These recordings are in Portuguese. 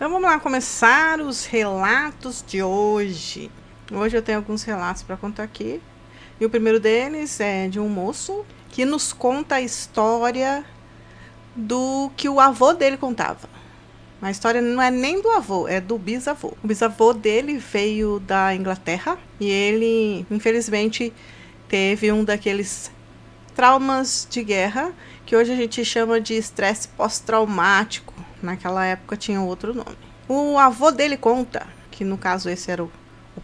Então vamos lá começar os relatos de hoje. Hoje eu tenho alguns relatos para contar aqui. E o primeiro deles é de um moço que nos conta a história do que o avô dele contava. A história não é nem do avô, é do bisavô. O bisavô dele veio da Inglaterra e ele, infelizmente, teve um daqueles traumas de guerra que hoje a gente chama de estresse pós-traumático. Naquela época tinha outro nome. O avô dele conta, que no caso esse era o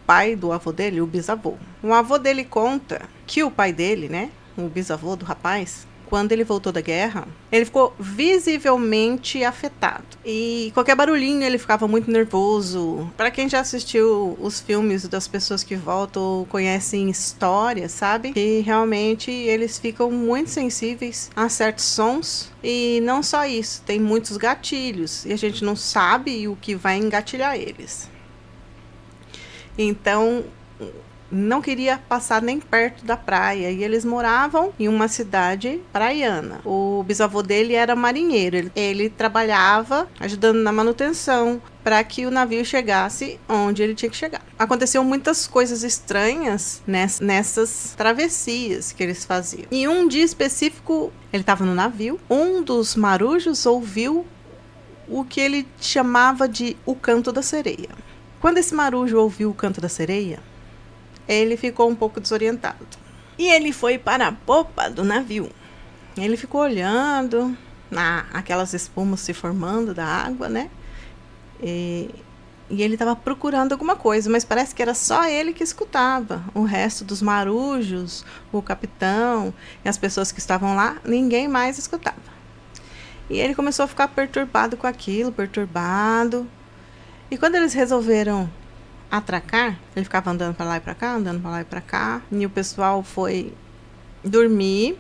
pai do avô dele, o bisavô. O avô dele conta que o pai dele, né, o bisavô do rapaz, quando ele voltou da guerra, ele ficou visivelmente afetado. E qualquer barulhinho ele ficava muito nervoso. Para quem já assistiu os filmes das pessoas que voltam ou conhecem histórias, sabe? Que realmente eles ficam muito sensíveis a certos sons. E não só isso, tem muitos gatilhos. E a gente não sabe o que vai engatilhar eles. Então, não queria passar nem perto da praia e eles moravam em uma cidade praiana. O bisavô dele era marinheiro, ele trabalhava ajudando na manutenção para que o navio chegasse onde ele tinha que chegar. Aconteciam muitas coisas estranhas nessas travessias que eles faziam. E um dia específico, ele estava no navio, um dos marujos ouviu o que ele chamava de o canto da sereia. Quando esse marujo ouviu o canto da sereia, ele ficou um pouco desorientado. E ele foi para a popa do navio. Ele ficou olhando aquelas espumas se formando da água, né? E ele estava procurando alguma coisa, mas parece que era só ele que escutava. O resto dos marujos, o capitão e as pessoas que estavam lá, ninguém mais escutava. E ele começou a ficar perturbado com aquilo, perturbado. E quando eles resolveram atracar, ele ficava andando para lá e para cá, andando para lá e para cá, e o pessoal foi dormir.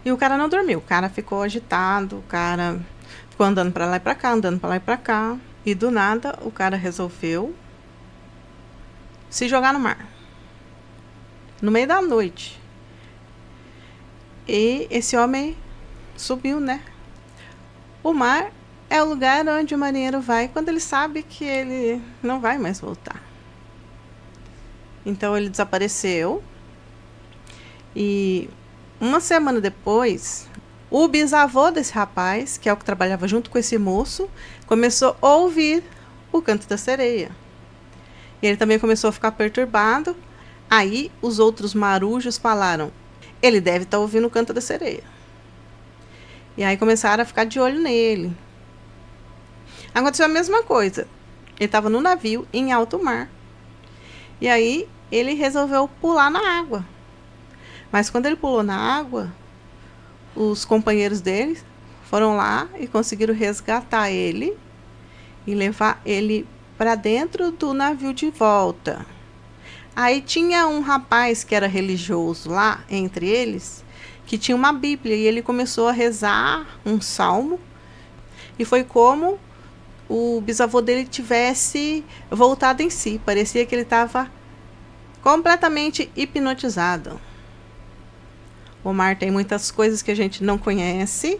E o cara não dormiu, o cara ficou agitado, o cara ficou andando para lá e para cá, andando para lá e para cá, e do nada o cara resolveu se jogar no mar. No meio da noite. E esse homem subiu, né? O mar é o lugar onde o marinheiro vai quando ele sabe que ele não vai mais voltar. Então ele desapareceu. E uma semana depois, o bisavô desse rapaz, que é o que trabalhava junto com esse moço, começou a ouvir o canto da sereia. E ele também começou a ficar perturbado. Aí os outros marujos falaram: ele deve estar ouvindo o canto da sereia. E aí começaram a ficar de olho nele. Aconteceu a mesma coisa. Ele estava no navio, em alto mar. E aí ele resolveu pular na água. Mas quando ele pulou na água, os companheiros dele foram lá e conseguiram resgatar ele e levar ele para dentro do navio de volta. Aí tinha um rapaz que era religioso lá, entre eles, que tinha uma Bíblia. E ele começou a rezar um salmo. E foi como o bisavô dele tivesse voltado em si. Parecia que ele estava completamente hipnotizado. O mar tem muitas coisas que a gente não conhece.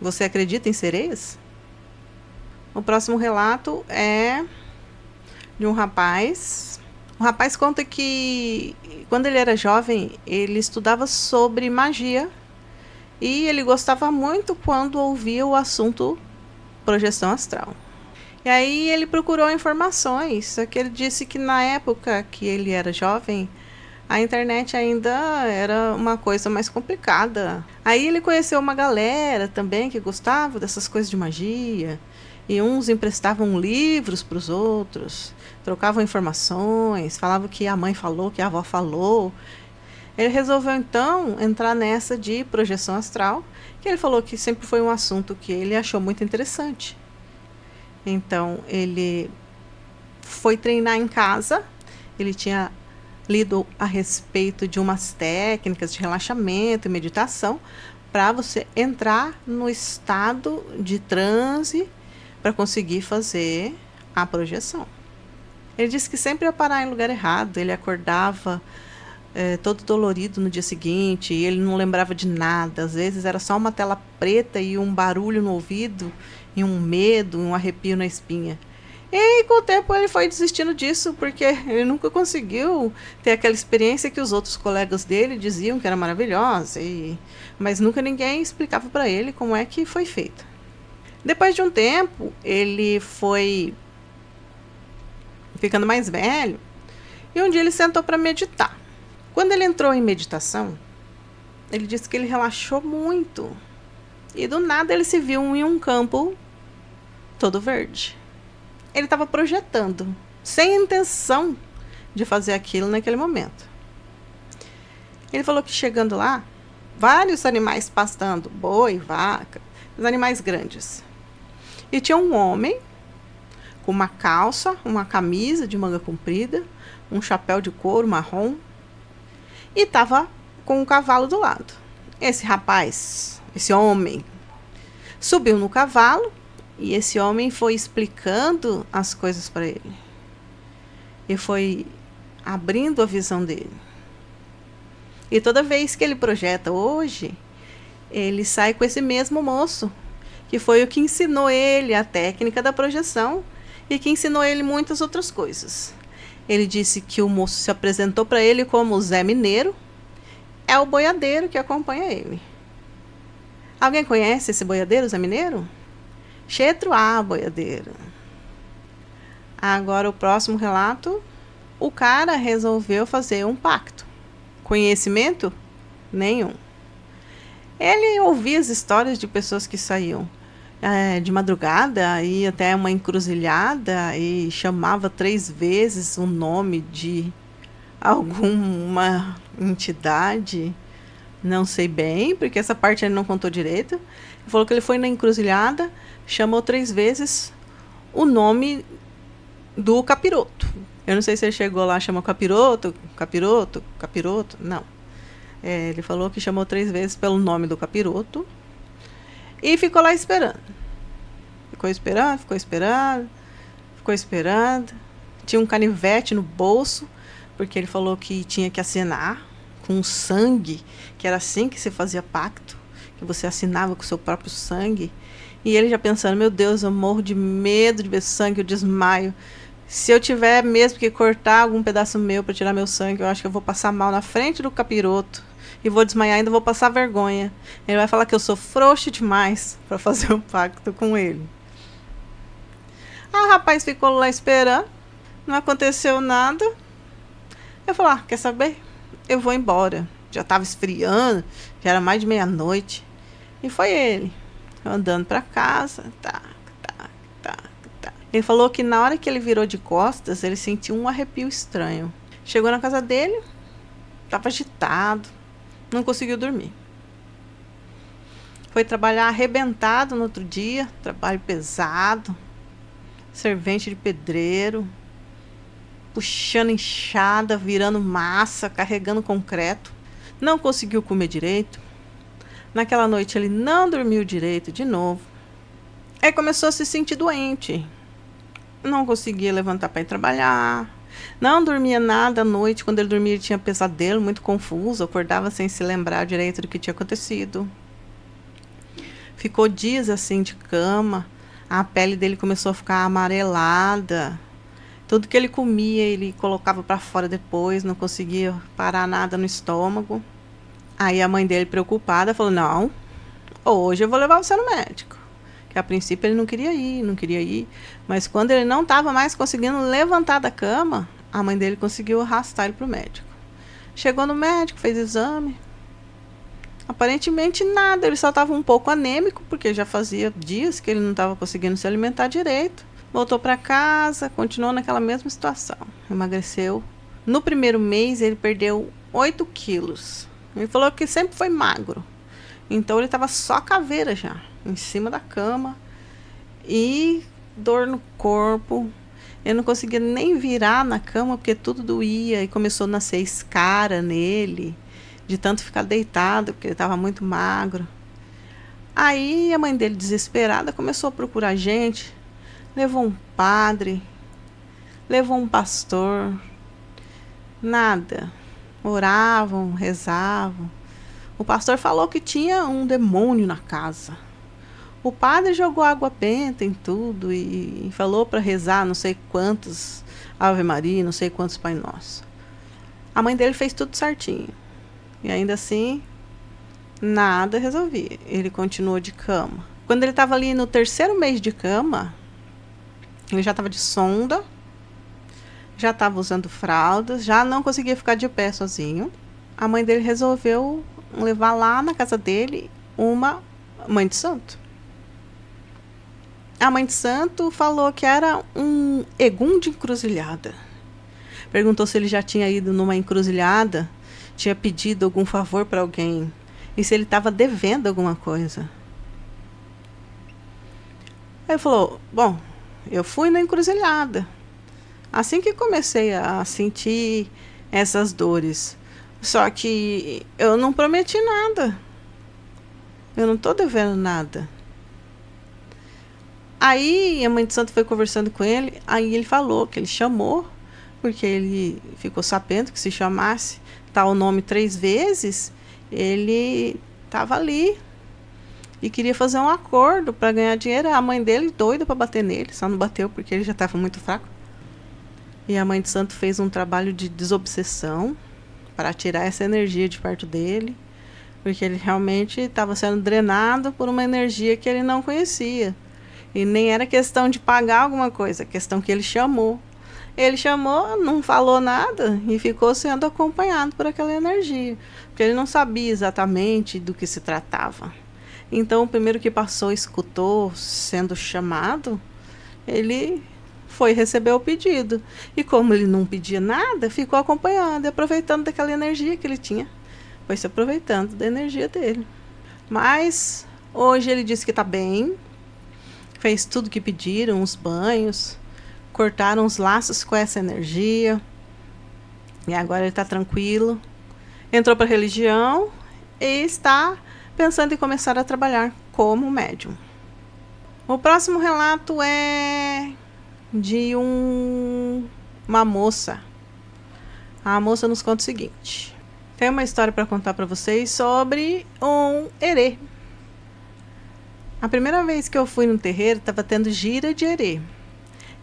Você acredita em sereias? O próximo relato é de um rapaz. O rapaz conta que quando ele era jovem, ele estudava sobre magia. E ele gostava muito quando ouvia o assunto projeção astral. E aí ele procurou informações, só que ele disse que na época que ele era jovem, a internet ainda era uma coisa mais complicada. Aí ele conheceu uma galera também que gostava dessas coisas de magia, e uns emprestavam livros para os outros, trocavam informações, falavam que a mãe falou, que a avó falou. Ele resolveu então entrar nessa de projeção astral, que ele falou que sempre foi um assunto que ele achou muito interessante. Então ele foi treinar em casa. Ele tinha lido a respeito de umas técnicas de relaxamento e meditação para você entrar no estado de transe para conseguir fazer a projeção. Ele disse que sempre ia parar em lugar errado. Ele acordava todo dolorido no dia seguinte, e ele não lembrava de nada. Às vezes era só uma tela preta e um barulho no ouvido e um medo, um arrepio na espinha. E com o tempo ele foi desistindo disso, porque ele nunca conseguiu ter aquela experiência que os outros colegas dele diziam que era maravilhosa, mas nunca ninguém explicava para ele como é que foi feito. Depois de um tempo, ele foi ficando mais velho e um dia ele sentou para meditar. Quando ele entrou em meditação, ele disse que ele relaxou muito e do nada ele se viu em um campo todo verde. Ele estava projetando, sem intenção de fazer aquilo naquele momento. Ele falou que chegando lá, vários animais pastando, boi, vaca, os animais grandes. E tinha um homem com uma calça, uma camisa de manga comprida, um chapéu de couro marrom e estava com um cavalo do lado. Esse rapaz, esse homem, subiu no cavalo e esse homem foi explicando as coisas para ele. E foi abrindo a visão dele. E toda vez que ele projeta hoje, ele sai com esse mesmo moço, que foi o que ensinou ele a técnica da projeção e que ensinou ele muitas outras coisas. Ele disse que o moço se apresentou para ele como Zé Mineiro, é o boiadeiro que acompanha ele. Alguém conhece esse boiadeiro, Zé Mineiro? Chetro A, boiadeiro. Agora o próximo relato, o cara resolveu fazer um pacto. Conhecimento? Nenhum. Ele ouvia as histórias de pessoas que saíam de madrugada, ia até uma encruzilhada e chamava 3 vezes o nome de alguma entidade. Não sei bem, porque essa parte ele não contou direito. Ele falou que ele foi na encruzilhada, chamou 3 vezes o nome do capiroto. Eu não sei se ele chegou lá e chamou capiroto, capiroto, capiroto. Não. Ele falou que chamou 3 vezes pelo nome do capiroto e ficou lá esperando. Ficou esperando, ficou esperando, ficou esperando. Tinha um canivete no bolso, porque ele falou que tinha que assinar com sangue, que era assim que se fazia pacto, que você assinava com o seu próprio sangue. E ele já pensando, meu Deus, eu morro de medo de ver sangue, eu desmaio. Se eu tiver mesmo que cortar algum pedaço meu para tirar meu sangue, eu acho que eu vou passar mal na frente do capiroto e vou desmaiar, ainda vou passar vergonha. Ele vai falar que eu sou frouxo demais para fazer um pacto com ele. O rapaz ficou lá esperando, não aconteceu nada. Eu falei, quer saber? Eu vou embora. Já estava esfriando, já era mais de meia-noite. E foi ele, andando para casa. Ele falou que na hora que ele virou de costas, ele sentiu um arrepio estranho. Chegou na casa dele, estava agitado, não conseguiu dormir. Foi trabalhar arrebentado no outro dia, trabalho pesado, servente de pedreiro, puxando enxada, virando massa, carregando concreto. Não conseguiu comer direito. Naquela noite ele não dormiu direito de novo. Aí começou a se sentir doente. Não conseguia levantar para ir trabalhar. Não dormia nada à noite. Quando ele dormia, ele tinha pesadelo, muito confuso. Acordava sem se lembrar direito do que tinha acontecido. Ficou dias assim de cama. A pele dele começou a ficar amarelada. Tudo que ele comia, ele colocava para fora depois. Não conseguia parar nada no estômago. Aí a mãe dele, preocupada, falou, não, hoje eu vou levar você no médico. Que a princípio ele não queria ir. Mas quando ele não estava mais conseguindo levantar da cama, a mãe dele conseguiu arrastar ele para o médico. Chegou no médico, fez exame. Aparentemente nada, ele só estava um pouco anêmico, porque já fazia dias que ele não estava conseguindo se alimentar direito. Voltou para casa, continuou naquela mesma situação. Emagreceu. No primeiro mês ele perdeu 8 quilos. Ele falou que sempre foi magro. Então ele estava só caveira já, em cima da cama. E dor no corpo. Ele não conseguia nem virar na cama porque tudo doía. E começou a nascer escara nele, de tanto ficar deitado, porque ele estava muito magro. Aí a mãe dele, desesperada, começou a procurar gente. Levou um padre, levou um pastor. Nada. Oravam, rezavam. O pastor falou que tinha um demônio na casa. O padre jogou água benta em tudo e falou para rezar não sei quantos Ave Maria, não sei quantos Pai Nosso. A mãe dele fez tudo certinho. E ainda assim, nada resolvia. Ele continuou de cama. Quando ele estava ali no 3º mês de cama, ele já estava de sonda, já estava usando fraldas, já não conseguia ficar de pé sozinho. A mãe dele resolveu levar lá na casa dele uma mãe de santo. A mãe de santo falou que era um egum de encruzilhada. Perguntou se ele já tinha ido numa encruzilhada, tinha pedido algum favor para alguém e se ele estava devendo alguma coisa. Aí ele falou, bom, eu fui na encruzilhada. Assim que comecei a sentir essas dores. Só que eu não prometi nada. Eu não estou devendo nada. Aí a mãe de santo foi conversando com ele, aí ele falou que ele chamou, porque ele ficou sabendo que se chamasse tal nome 3 vezes, ele estava ali e queria fazer um acordo para ganhar dinheiro. A mãe dele doida para bater nele, só não bateu porque ele já estava muito fraco. E a mãe de santo fez um trabalho de desobsessão para tirar essa energia de perto dele, porque ele realmente estava sendo drenado por uma energia que ele não conhecia. E nem era questão de pagar alguma coisa, questão que ele chamou. Ele chamou, não falou nada e ficou sendo acompanhado por aquela energia, porque ele não sabia exatamente do que se tratava. Então, o primeiro que passou, escutou sendo chamado, ele foi receber o pedido. E como ele não pedia nada, ficou acompanhando e aproveitando daquela energia que ele tinha. Foi se aproveitando da energia dele. Mas hoje ele disse que está bem, fez tudo que pediram, os banhos, cortaram os laços com essa energia. E agora ele está tranquilo. Entrou para a religião e está pensando em começar a trabalhar como médium. O próximo relato é de uma moça. A moça nos conta o seguinte. Tem uma história para contar para vocês sobre um herê. A primeira vez que eu fui no terreiro, estava tendo gira de herê.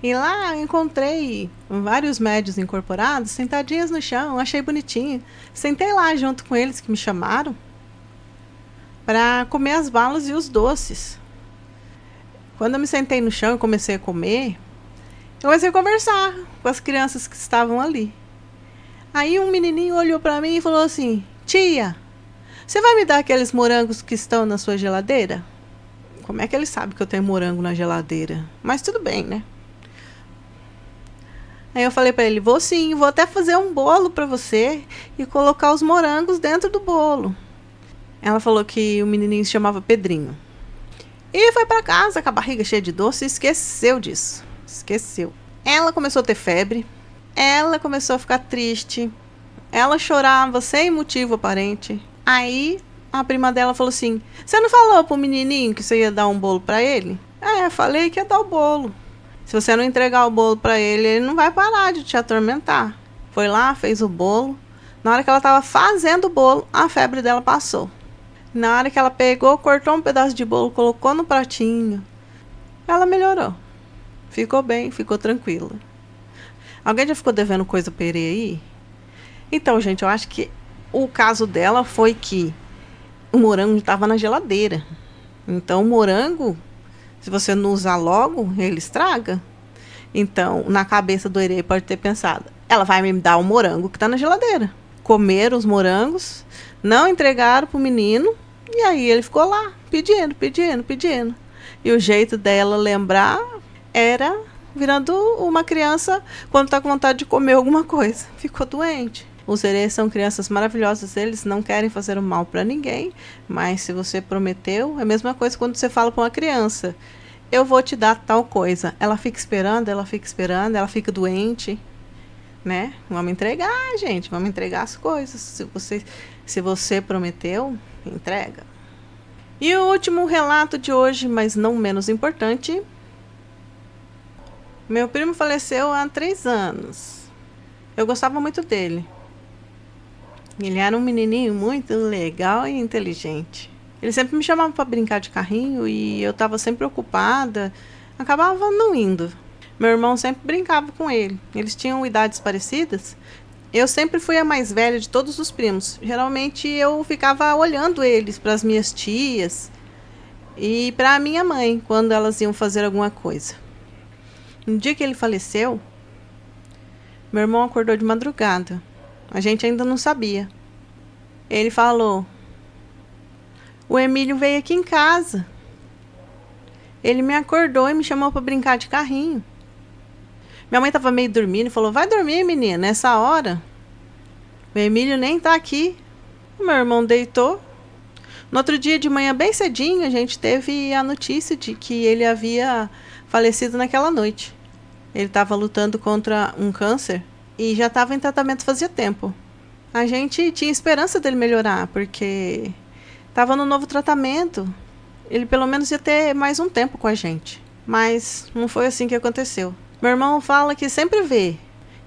E lá eu encontrei vários médiuns incorporados, sentadinhos no chão, achei bonitinho. Sentei lá junto com eles que me chamaram para comer as balas e os doces. Quando eu me sentei no chão e comecei a comer, eu comecei a conversar com as crianças que estavam ali. Aí um menininho olhou para mim e falou assim, tia, você vai me dar aqueles morangos que estão na sua geladeira? Como é que ele sabe que eu tenho morango na geladeira? Mas tudo bem, né? Aí eu falei para ele, vou sim, vou até fazer um bolo para você e colocar os morangos dentro do bolo. Ela falou que o menininho se chamava Pedrinho. E foi para casa com a barriga cheia de doce e esqueceu disso. Esqueceu. Ela começou a ter febre. Ela começou a ficar triste. Ela chorava sem motivo aparente. Aí a prima dela falou assim, você não falou pro menininho que você ia dar um bolo para ele? Falei que ia dar o bolo. Se você não entregar o bolo para ele, ele não vai parar de te atormentar. Foi lá, fez o bolo. Na hora que ela estava fazendo o bolo, a febre dela passou. Na hora que ela pegou, cortou um pedaço de bolo, colocou no pratinho, ela melhorou. Ficou bem, ficou tranquila. Alguém já ficou devendo coisa para ele aí? Então, gente, eu acho que o caso dela foi que o morango estava na geladeira. Então, o morango, se você não usar logo, ele estraga. Então, na cabeça do herê pode ter pensado, ela vai me dar o morango que está na geladeira. Comeram os morangos, não entregaram para o menino, e aí ele ficou lá, pedindo. E o jeito dela lembrar era virando uma criança quando está com vontade de comer alguma coisa. Ficou doente. Os herês são crianças maravilhosas, eles não querem fazer o mal para ninguém, mas se você prometeu, é a mesma coisa quando você fala para uma criança, eu vou te dar tal coisa. Ela fica esperando, ela fica doente, né? Vamos entregar, gente, vamos entregar as coisas. Se você prometeu, entrega. E o último relato de hoje, mas não menos importante. Meu primo faleceu há 3 anos. Eu gostava muito dele. Ele era um menininho muito legal e inteligente. Ele sempre me chamava para brincar de carrinho e eu estava sempre ocupada, acabava não indo. Meu irmão sempre brincava com ele. Eles tinham idades parecidas. Eu sempre fui a mais velha de todos os primos. Geralmente eu ficava olhando eles para as minhas tias e para a minha mãe quando elas iam fazer alguma coisa. No dia que ele faleceu, meu irmão acordou de madrugada. A gente ainda não sabia. Ele falou: o Emílio veio aqui em casa. Ele me acordou e me chamou para brincar de carrinho. Minha mãe estava meio dormindo e falou: vai dormir, menina, nessa hora. O Emílio nem está aqui. O meu irmão deitou. No outro dia de manhã, bem cedinho, a gente teve a notícia de que ele havia falecido naquela noite. Ele estava lutando contra um câncer e já estava em tratamento fazia tempo. A gente tinha esperança dele melhorar, porque estava no novo tratamento. Ele pelo menos ia ter mais um tempo com a gente. Mas não foi assim que aconteceu. Meu irmão fala que sempre vê.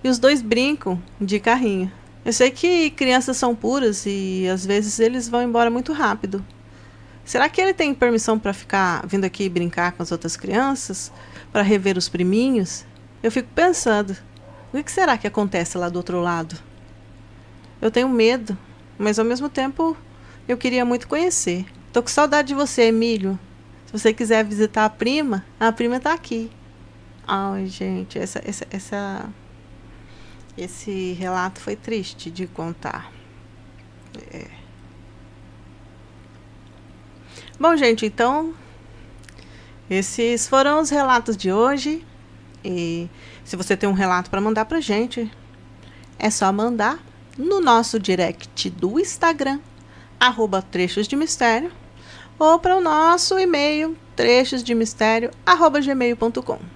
E os dois brincam de carrinho. Eu sei que crianças são puras e às vezes eles vão embora muito rápido. Será que ele tem permissão para ficar vindo aqui brincar com as outras crianças? Para rever os priminhos? Eu fico pensando, o que será que acontece lá do outro lado? Eu tenho medo, mas ao mesmo tempo eu queria muito conhecer. Tô com saudade de você, Emílio. Se você quiser visitar a prima tá aqui. Ai, gente, esse relato foi triste de contar. Bom, gente, então esses foram os relatos de hoje. E se você tem um relato para mandar pra gente, é só mandar no nosso direct do Instagram, @trechosdemistério, ou para o nosso e-mail, trechosdemistério@gmail.com.